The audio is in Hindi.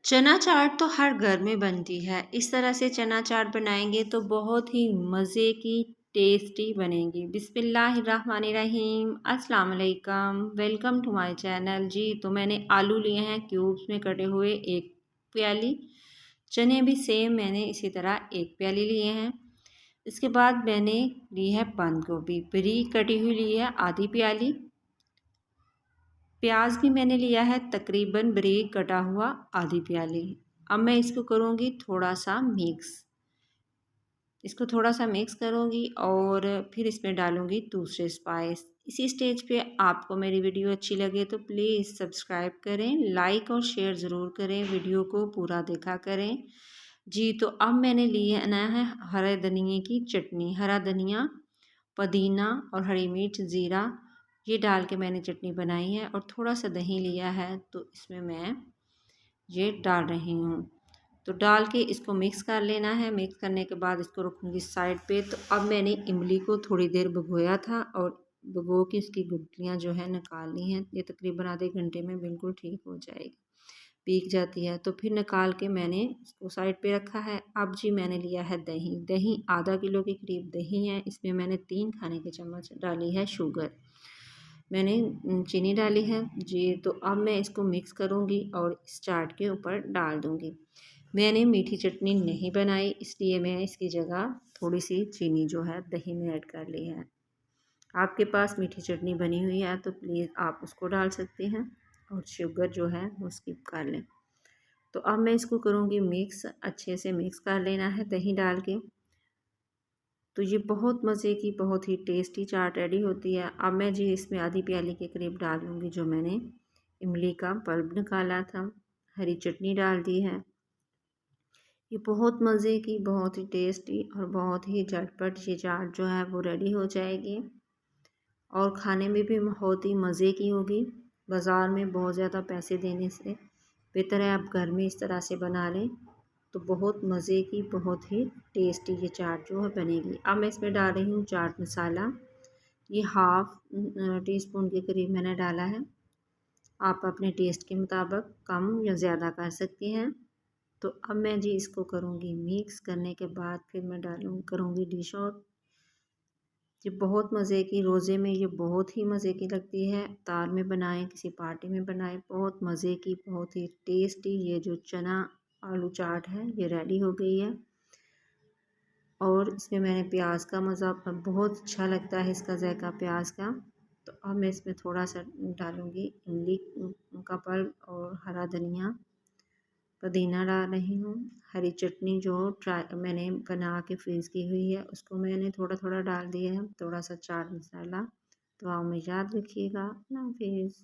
चना चाट तो हर घर में बनती है। इस तरह से चना चाट बनाएंगे तो बहुत ही मज़े की टेस्टी बनेगी। बिस्मिल्लाहिर्रहमानिर्रहीम, अस्सलाम वालेकुम, वेलकम टू माय चैनल। जी तो मैंने आलू लिए हैं क्यूब्स में कटे हुए, एक प्याली। चने भी सेम मैंने इसी तरह एक प्याली लिए हैं। इसके बाद मैंने ली है बंद गोभी बारीक कटी हुई, ली है आधी प्याली। प्याज भी मैंने लिया है तकरीबन बारीक कटा हुआ आधी प्याली। अब मैं इसको करूँगी थोड़ा सा मिक्स। इसको थोड़ा सा मिक्स करूँगी और फिर इसमें डालूँगी दूसरे स्पाइस। इसी स्टेज पे आपको मेरी वीडियो अच्छी लगे तो प्लीज़ सब्सक्राइब करें, लाइक और शेयर ज़रूर करें, वीडियो को पूरा देखा करें। जी तो अब मैंने लिया है हरे धनिए की चटनी। हरा धनिया, पुदीना और हरी मिर्च, ज़ीरा, ये डाल के मैंने चटनी बनाई है। और थोड़ा सा दही लिया है तो इसमें मैं ये डाल रही हूँ। तो डाल के इसको मिक्स कर लेना है। मिक्स करने के बाद इसको रखूँगी साइड पे। तो अब मैंने इमली को थोड़ी देर भिगोया था और भिगो के इसकी गुठलियाँ जो है निकाल ली हैं। ये तकरीबन आधे घंटे में बिल्कुल ठीक हो जाएगी, पीक जाती है। तो फिर निकाल के मैंने इसको साइड पे रखा है। अब जी मैंने लिया है दही। दही आधा किलो के करीब दही है। इसमें मैंने 3 खाने के चम्मच डाली है शुगर, मैंने चीनी डाली है। जी तो अब मैं इसको मिक्स करूँगी और इस चाट के ऊपर डाल दूँगी। मैंने मीठी चटनी नहीं बनाई, इसलिए मैं इसकी जगह थोड़ी सी चीनी जो है दही में ऐड कर ली है। आपके पास मीठी चटनी बनी हुई है तो प्लीज़ आप उसको डाल सकते हैं और शुगर जो है वो स्किप कर लें। तो अब मैं इसको करूँगी मिक्स, अच्छे से मिक्स कर लेना है दही डाल के। तो ये बहुत मज़े की, बहुत ही टेस्टी चाट रेडी होती है। अब मैं जी इसमें आधी प्याली के करीब डाल दूँगी जो मैंने इमली का पल्प निकाला था। हरी चटनी डाल दी है। ये बहुत मज़े की, बहुत ही टेस्टी और बहुत ही झटपट ये चाट जो है वो रेडी हो जाएगी और खाने में भी बहुत ही मज़े की होगी। बाज़ार में बहुत ज़्यादा पैसे देने से बेहतर है आप घर में इस तरह से बना लें तो बहुत मज़े की, बहुत ही टेस्टी ये चाट जो है बनेगी। अब मैं इसमें डाल रही हूँ चाट मसाला। ये हाफ़ टी स्पून के करीब मैंने डाला है। आप अपने टेस्ट के मुताबिक कम या ज़्यादा कर सकते हैं। तो अब मैं जी इसको करूँगी मिक्स, करने के बाद फिर मैं करूँगी डिश आउट। ये बहुत मज़े की, रोज़े में ये बहुत ही मज़े की लगती है। इफ्तार में बनाएं, किसी पार्टी में बनाएं, बहुत मज़े की, बहुत ही टेस्टी ये जो चना आलू चाट है ये रेडी हो गई है। और इसमें मैंने प्याज का मज़ा बहुत अच्छा लगता है, इसका जायका प्याज का। तो अब मैं इसमें थोड़ा सा डालूँगी इमली का पल्प और हरा धनिया, पुदीना डाल रही हूँ। हरी चटनी जो मैंने बना के फ्रीज़ की हुई है उसको मैंने थोड़ा थोड़ा डाल दिया है। थोड़ा सा चाट मसाला। दुआओं में याद रखिएगा। अल्लाह हाफ़िज़।